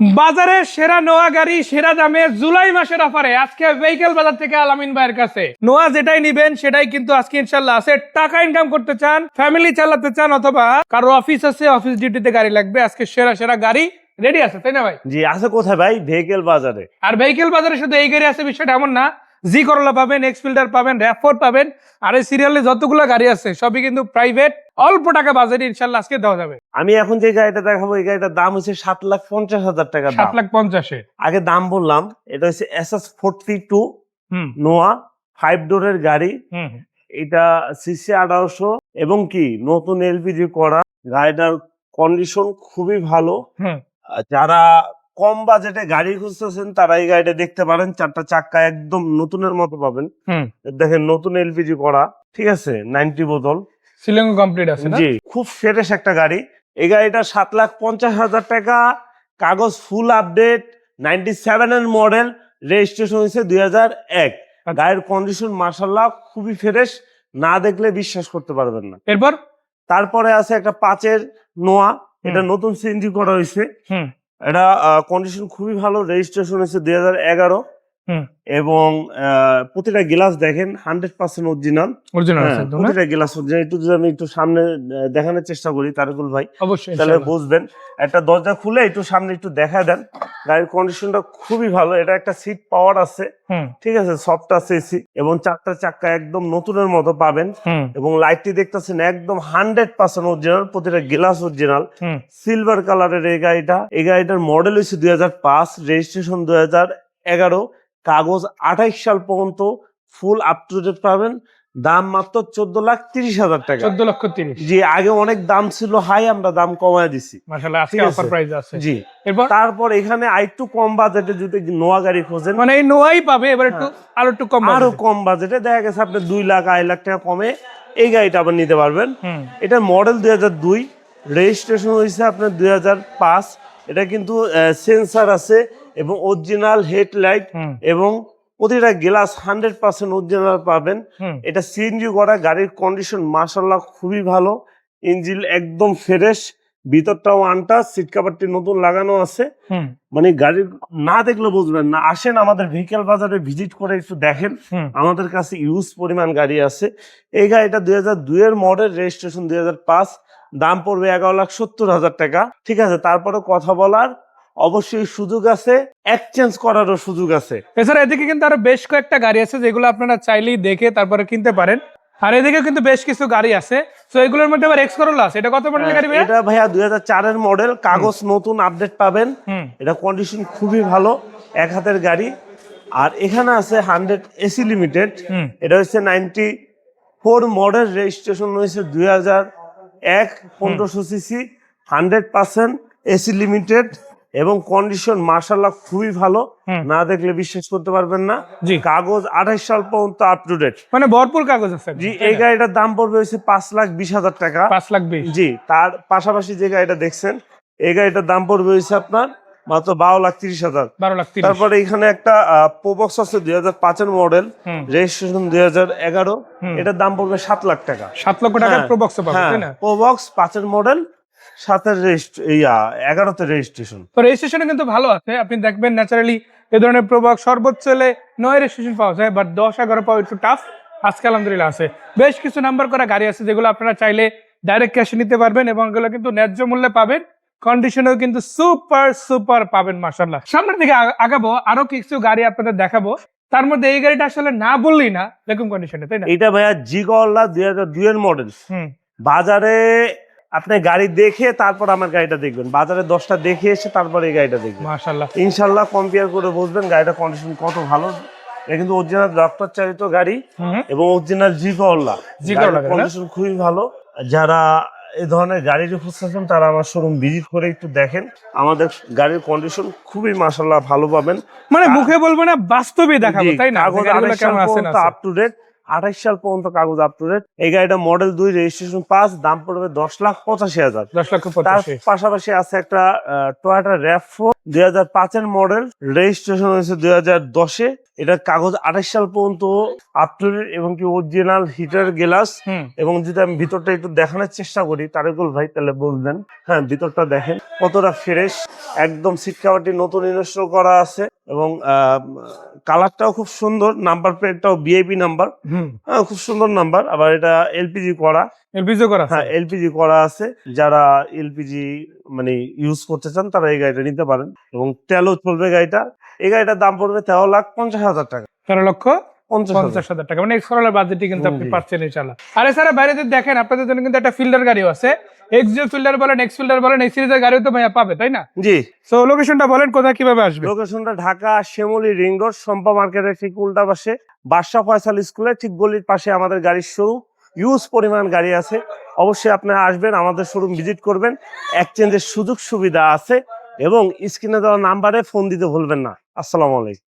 বাজারে সেরা নোয়া গাড়ি সেরা দামে জুলাই মাসের অফারে আজকে ভেহিকেল বাজার থেকে আলামিন ভাইয়ের কাছে নোয়া যেটাই নিবেন সেটাই কিন্তু আজকে ইনশাল্লাহ আছে। টাকা ইনকাম করতে চান, ফ্যামিলি চালাতে চান, অথবা কারো অফিস আছে, অফিস ডিউটিতে গাড়ি লাগবে, আজকে সেরা সেরা গাড়ি রেডি আছে, তাই না ভাই? জি আছে কোথায় ভাই? ভেহিকেল বাজারে। আর ভেহিকেল বাজারে শুধু এই গাড়ি আছে বিষয়টা এমন না। জি করলা পাবেন, এক্সফিল্ডার পাবেন, র্যাপ4 পাবেন, আর এই সিরিয়ালে যতগুলো গাড়ি আছে সবই কিন্তু প্রাইভেট, অল্প টাকা বাজেটে ইনশাল্লাহ আজকে দেওয়া যাবে। আমি এখন যে গাড়িটা দেখাবো এই গাড়িটার দাম হচ্ছে 7,50,000 টাকা। 7,50,000। আগে দাম বললাম, এটা হচ্ছে SS42 নোয়া 5 ডোরের গাড়ি। এটা সিসি 1800 এবং কি নতুন এলপিজি করা। গাড়িটার কন্ডিশন খুবই ভালো। যারা কম বাজেটে গাড়ি খুঁজতেছেন তারা এই গাড়িটা দেখতে পারেন। 4টা চাক্কা একদম নতুনের মতো পাবেন। দেখেন নতুন এলপিজি করা, ঠিক আছে, 90 বোতল সিলিং কমপ্লিট আছে না? জি, খুব ফ্রেশ একটা গাড়ি। এই গাড়িটা 7,50,000 টাকা, কাগজ ফুল আপডেট, 97 এর মডেল, রেজিস্ট্রেশন হয়েছে 2001। গাড়ির কন্ডিশন মাশাআল্লাহ খুবই ফ্রেশ, না দেখলে বিশ্বাস করতে পারবেন না। এরপর তারপরে আছে একটা 5 নোয়া, এটা নতুন সিএনজি করা হয়েছে। এটা কন্ডিশন খুবই ভালো, রেজিস্ট্রেশন হয়েছে 2011 এবং প্রতিটা গ্লাস দেখেন 100% অরিজিনাল। প্রতিটা গ্লাস অরিজিনাল। একটু যদি আমি একটু সামনে দেখানোর চেষ্টা করি তারকুল ভাই, অবশ্যই তাহলে বুঝবেন। একটা দরজা খুলে একটু সামনে একটু দেখা দেন। গাড়ির কন্ডিশনটা খুবই ভালো। এটা একটা সিট পাওয়ার আছে, ঠিক আছে, সফট আছে এসি, এবং 4টা চাক্কা একদম নতুনের মতো পাবেন। এবং লাইটটি দেখতেছেন একদম 100% অরিজিনাল, প্রতিটা গ্লাস অরিজিনাল, সিলভার কালারের এই গাড়িটা। এই গাড়িটার মডেল হচ্ছে 2005, রেজিস্ট্রেশন 2011, কাগজ 28 সাল পর্যন্ত ফুল আপ টু ডেট পাবেন। দাম মাত্র 14,30,000 টাকা। 14,30,000। জি, আগে অনেক দাম ছিল হাই, আমরা দাম কমায় দিছি মাশাআল্লাহ, আজকে অফার প্রাইস আছে। জি, তারপর এখানে আরেকটু কম বাজেটে যদি নোয়া গাড়ি খোঁজেন, মানে এই নোয়াই পাবে এবার একটু আরো কম বাজেটে, দেখা গেছে আপনি 2 লাখ 2.5 লাখ টাকা কমে এই গাড়িটা আবার নিতে পারবেন। এটা মডেল 2002, রেজিস্ট্রেশন হয়েছে আপনার 2005। এটা কিন্তু সেন্সার আছে এবং অরিজিনাল হেডলাইট এবং প্রতিটা গ্লাস 100% অরিজিনাল পাবেন। এটা সিএনজি করা। গাড়ির কন্ডিশন মাশাআল্লাহ খুবই ভালো, ইঞ্জিন একদম ফ্রেশ, ভিতরটাও আনটাচ, সিট কভারটি নতুন লাগানো আছে। মানে গাড়ি না দেখলে বুঝবেন না। আসেন আমাদের ভেহিকেল বাজারে ভিজিট করে একটু দেখেন, আমাদের কাছে ইউজ পরিমাণ গাড়ি আছে। এই গাড়িটা 2002 এর মডেল, রেজিস্ট্রেশন 2005, দাম পড়বে 11,70,000 টাকা। ঠিক আছে, তারপরে কথা বলার অবশ্যই সুযোগ আছে, এক্সচেঞ্জ করারও সুযোগ আছে। এছাড়া এদিকে কিন্তু আরো বেশ কয়েকটা গাড়ি আছে যেগুলো আপনারা চাইলেই দেখে তারপরে কিনতে পারেন। আর এদিকে কিন্তু বেশ কিছু গাড়ি আছে। তো এগুলোর মধ্যে আবার এক্স করোলা আছে। এটা কত মডেলের গাড়ি ভাই? এটা ভাইয়া 2004 এর মডেল, কাগজ নতুন আপডেট পাবেন। এটা কন্ডিশন খুবই ভালো, এক হাতের গাড়ি। আর এখানে আছে 100 এসি লিমিটেড। এটা হচ্ছে 94 মডেল, রেজিস্ট্রেশন হয়েছে 2001, 1500 সিসি, 100% এসি লিমিটেড এবং কন্ডিশন মাশাআল্লাহ খুবই ভালো, না দেখলে বিশ্বাস করতে পারবেন না। কাগজ 28 সাল পর্যন্ত আপ টু ডেট, মানে ভরপুর কাগজ আছে। জি, এই গাড়িটার দাম পড়বে হচ্ছে 5,20,000 টাকা। 5,20,000। জি, তার পাশাপাশি যে গাড়িটা দেখছেন এই গাড়িটার দাম পড়বে হচ্ছে আপনার মাত্র 12,30,000। 12,30,000। তারপরে এখানে একটা প্রোবক্স আছে 2005 এর মডেল, রেজিস্ট্রেশন 2011, এটার দাম পড়বে 7 লাখ টাকা। 7 লক্ষ টাকার প্রোবক্স পাবেন, তাই না? প্রোবক্স 5 এর মডেল, 11তে রেজিস্ট্রেশন। তো রেজিস্ট্রেশন কিন্তু ভালো আছে। আপনি দেখবেন ন্যাচারালি এই ধরনের প্রোবক্স সর্বোচ্চ 9 রেজিস্ট্রেশন পাওয়া যায়, বাট 10-11 পাওয়া একটু টাফ। আজকে আলহামদুলিল্লাহ আছে। বেশ কিছু নাম্বার করা গাড়ি আছে যেগুলো আপনারা চাইলে ডাইরেক্ট ক্যাশে নিতে পারবেন এবং এগুলো কিন্তু ন্যায্য মূল্যে পাবেন। কন্ডিশনেও কিন্তু সুপার পাবেন মাশাআল্লাহ। সামনের দিকে আগাবো, আরো কিছু গাড়ি আপনাদের দেখাবো। তার মধ্যে এই গাড়িটা আসলে না বললেই না, এরকম কন্ডিশনে, তাই না? এটা ভাইয়া জি করলা 2002 এর মডেল। বাজারে আপনি গাড়ি দেখে তারপর আমার গাড়িটা দেখবেন, বাজারে 10টা দেখে এসে তারপর এই গাড়িটা দেখবেন। মাশাআল্লাহ, ইনশাআল্লাহ কম্পেয়ার করে বুঝবেন গাড়িটা কন্ডিশন কত ভালো। এটা কিন্তু অরিজিনাল ডক্টর চালিত গাড়ি এবং অরিজিনাল জি করলা। কন্ডিশন খুবই ভালো। যারা এই ধরনের গাড়ির খুঁজছেন তারা আমার শোরুম ভিজিট করে একটু দেখেন, আমাদের গাড়ির কন্ডিশন খুবই মাশাআল্লাহ ভালো পাবেন। মানে মুখে বলবো না, বাস্তবে দেখাবো, তাই না? গাড়িগুলো কেমন আছে না আপ টু ডেট, 28 সাল পর্যন্ত কাগজ আপ টু ডেট। এই গাড়িটা মডেল 2, রেজিস্ট্রেশন 5, দাম পড়বে 10,85,000। 10,85,000। তার পাশাপাশি আছে একটা টয়োটা র্যাপ4 2005 এর মডেল, রেজিস্ট্রেশন হয়েছে 2010-এ এটা কাগজ 28 সাল পর্যন্ত আপ টু ডেট এবং কি অরিজিনাল হিটার গ্লাস। এবং যদি আমি ভিতরটা একটু দেখানোর চেষ্টা করি তারেকুল ভাই তাহলে বলবেন। হ্যাঁ, ভিতরটা দেখেন কতটা ফ্রেশ, একদম সিট কাভারটি নতুন ইনস্টল করা আছে এবং কালারটাও খুব সুন্দর, নাম্বার প্লেটটাও ভিআইপি নাম্বার, হ্যাঁ খুব সুন্দর নাম্বার। আবার এটা এলপিজি করা, এলপিজি করা, হ্যাঁ এলপিজি করা আছে। যারা এলপিজি মানে ইউজ করতে চান তারা এই গাড়িটা নিতে পারেন এবং তেলও চলবে গাড়িটা। এই গাড়িটার দাম পড়বে 13,50,000 টাকা। 13,50,000 টাকা, মানে এক্সপ্লোরার বাজেটে কিন্তু আপনি পাচ্ছেন ইনশাআল্লাহ। আর এছাড়া বাইরে যদি দেখেন আপনাদের জন্য কিন্তু একটা ফিল্ডার গাড়িও আছে, এক্সজে ফিল্ডার বলেন, এক্স ফিল্ডার বলেন, এই সিরিজের গাড়িও তো ভাইয়া পাবে, তাই না? জি। সো লোকেশনটা বলেন, কোথায় কিভাবে আসবে? লোকেশনটা ঢাকা শ্যামলী রিং রোড, শম্পা মার্কেটের ঠিক উল্টা পাশে, বাদশা ফয়সাল স্কুলের ঠিক গলির পাশে আমাদের গাড়ির শোরুম। ইউজ পরিমাণ গাড়ি আছে, অবশ্যই আপনারা আসবেন, আমাদের শোরুম ভিজিট করবেন। এক্সচেঞ্জের সুযোগ সুবিধা আছে এবং স্ক্রিনে দেওয়া নাম্বারে ফোন দিতে ভুলবেন না। আসসালামু আলাইকুম।